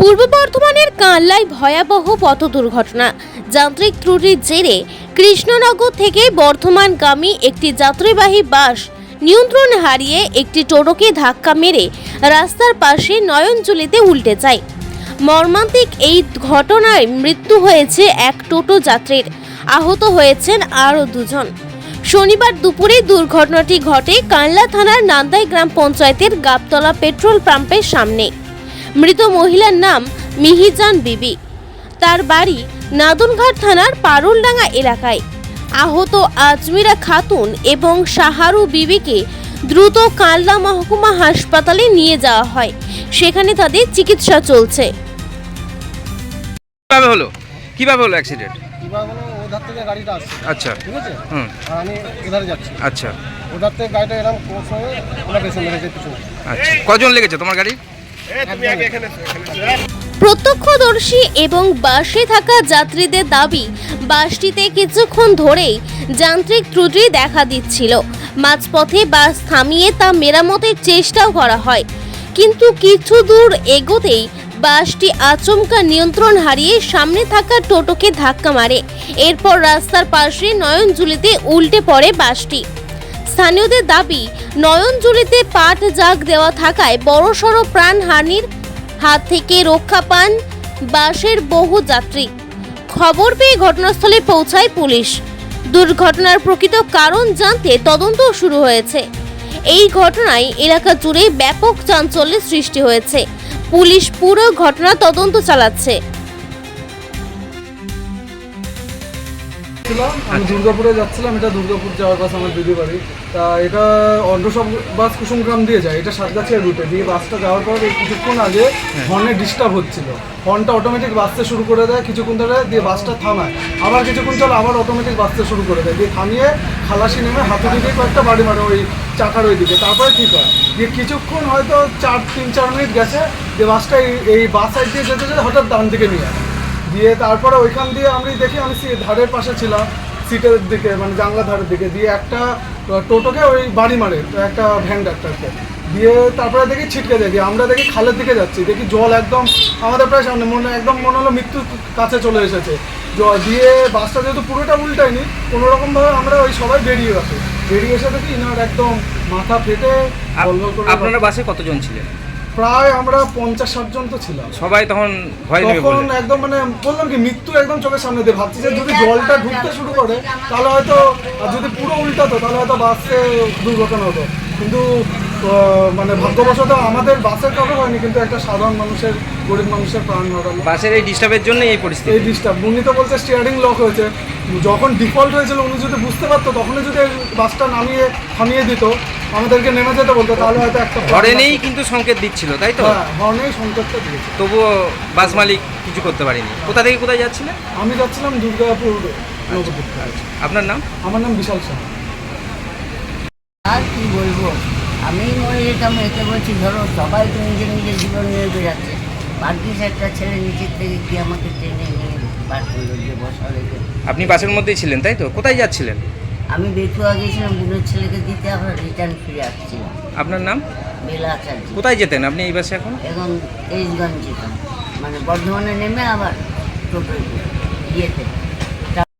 পূর্ব বর্ধমানের কানলায় ভয়াবহ পথ দুর্ঘটনা। যান্ত্রিক ত্রুটির জেরে কৃষ্ণনগর থেকে বর্ধমানগামী একটি যাত্রীবাহী বাস নিয়ন্ত্রণ হারিয়ে একটি টোটোকে ধাক্কা মেরে রাস্তার পাশে নয়নজলিতে উল্টে যায়। মর্মান্তিক এই ঘটনায় মৃত্যু হয়েছে এক টোটো যাত্রীর, আহত হয়েছেন আরও দুজন। শনিবার দুপুরে দুর্ঘটনাটি ঘটে কানলা থানার নান্দাই গ্রাম পঞ্চায়েতের গাবতলা পেট্রোল পাম্পের সামনে। মৃত মহিলার নাম মিহিজান বিবি, তার বাড়ি নাদনঘাট থানার পারুলডাঙ্গা এলাকায়। আহত আজমিরা খাতুন এবং শাহারু বিবিকে দ্রুত কানলা মহকুমা হাসপাতালে নিয়ে যাওয়া হয়, সেখানে তাদের চিকিৎসা চলছে। কিভাবে হলো অ্যাক্সিডেন্ট? ওধার থেকে গাড়িটা আসছে, আচ্ছা, ঠিক আছে, আর আমি এধারে যাচ্ছি। আচ্ছা ওধার থেকে গাড়িটা এরকম ক্রস হয়ে আমার পেছনে লেগেছে পিছনে। আচ্ছা, কজন লেগেছে তোমার গাড়ি? প্রত্যক্ষদর্শী এবং বাসে থাকা যাত্রীদের দাবি, বাসটিতে কিছুক্ষণ ধরেই যান্ত্রিক ত্রুটি দেখা দিচ্ছিল। মাঝপথে বাস থামিয়ে তা মেরামতের চেষ্টাও করা হয়, কিন্তু কিছু দূর এগোতেই বাসটি আচমকা নিয়ন্ত্রণ হারিয়ে সামনে থাকা টোটোকে ধাক্কা মারে। এরপর রাস্তার পাশে নয়নজুলিতে উল্টে পড়ে বাসটি। স্থানীয়দের দাবি, নয়নজুলিতে পাট জাগ দেওয়া থাকায় বড়সড় প্রাণহানির হাত থেকে রক্ষা পান বাসের বহু যাত্রী। খবর পেয়ে ঘটনাস্থলে পৌঁছায় পুলিশ। দুর্ঘটনার প্রকৃত কারণ জানতে তদন্ত শুরু হয়েছে। এই ঘটনায় এলাকা জুড়ে ব্যাপক চাঞ্চল্যের সৃষ্টি হয়েছে। পুলিশ পুরো ঘটনা তদন্ত চালাচ্ছে। আমি দুর্গাপুরে যাচ্ছিলাম, এটা দুর্গাপুর যাওয়ার বাস আমার দিদি বাড়ি। তা এটা অন্ডসব বাস কুসুমগ্রাম দিয়ে যায়, এটা সাতগাছিয়া রুটে দিয়ে। বাসটা যাওয়ার পর কিছুক্ষণ আগে হর্নে ডিস্টার্ব হচ্ছিল, হর্নটা অটোমেটিক বাজতে শুরু করে দেয় কিছুক্ষণ ধরে, দিয়ে বাসটা থামায়, আবার কিছুক্ষণ চল আবার অটোমেটিক বাজতে শুরু করে দেয়, দিয়ে থামিয়ে খালাসি নেমে হাতুড়ি দিয়ে কয়েকটা বাড়ি মারে ওই চাকার ওই দিকে। তারপরে ঠিক হয়, দিয়ে কিছুক্ষণ হয়তো 3-4 মিনিট গেছে, দিয়ে বাসটা এই বাস সাইড দিয়ে যেতে যেতে হঠাৎ ডান দিকে নিয়ে আসে। দিয়ে তারপরে ওইখান দিয়ে আমি দেখি, আমি ধারের পাশে ছিলাম, সিটের দিকে মানে জানলা ধারের দিকে, দিয়ে একটা টোটোকে ওই বাড়ি মারে, একটা ভ্যান ডাক্তারকে। দিয়ে তারপরে দেখি ছিটকে যায়, দিয়ে আমরা দেখি খালের দিকে যাচ্ছি, দেখি জল একদম আমাদের প্রায় সামনে, মনে হলো মৃত্যুর কাছে চলে এসেছে জল। দিয়ে বাসটা যেহেতু পুরোটা উল্টায়নি, কোনোরকমভাবে আমরা ওই সবাই বেরিয়ে এসে দেখি ইনার একদম মাথা ফেটে। আপনারা বাসে কতজন ছিলেন? প্রায় আমরা 50-60 জন তো ছিলাম। সবাই তখন ভয় নেমে তখন একদম মানে বললাম কি, মৃত্যু একদম চোখের সামনে দিয়ে। ভাবছি যে যদি জলটা ঢুকতে শুরু করে তাহলে হয়তো, আর যদি পুরো উল্টাতো তাহলে হয়তো বাসে দুর্ঘটনা হতো। কিন্তু মানে ভাগ্যবশত আমাদের বাসের কারণে হয়নি, কিন্তু একটা সাধারণ মানুষের, গরিব মানুষের প্রাণ হারালো বাসের এই ডিস্টার্বের জন্য এই পরিস্থিতি। এই ডিস্টার্ব উনি তো বলছে স্টিয়ারিং লক হয়েছে, যখন ডিফল্ট হয়েছিল উনি যদি বুঝতে পারতো তখনই যদি বাসটা থামিয়ে দিত, আমাদেরকে নেমে যেতে বলতো, তাহলে হয়তো একটা হর্নেই কিন্তু সংকেত দিচ্ছিল, তাই তো? হ্যাঁ, হর্নেই সংকেতটা দিয়েছে। তবুও বাস মালিক কিছু করতে পারেনি। কোথা থেকে কোথায় যাচ্ছিলেন? আমি যাচ্ছিলাম দুর্গাপুর নবদ্বীপ। আপনার নাম? আমার নাম বিশাল শাহ। আর কি বলবো, আমি মরে যেতাম এতে বলছি। ধরো সবাই তো নিজের জীবন নিয়ে বেড়াচ্ছে, ভাগ্যিস একটা ছেলে নিচের থেকে কি আমাকে টেনে নিয়ে বার করলো, যে বসা লেগে। আপনি বাসের মধ্যেই ছিলেন, তাই তো? কোথায় যাচ্ছিলেন? আমি বেতুয়া গিয়েছিলাম বোনের ছেলেকে দিতে, আবার রিটার্ন ফিরে আসছিলাম। আপনার নাম? বেলা আচার্য। কোথায় যেতেন আপনি এই বাসে এখন? এখন এইচগঞ্জ যেতাম, মানে বর্ধমানে নেমে আবার টোটো ইয়েতে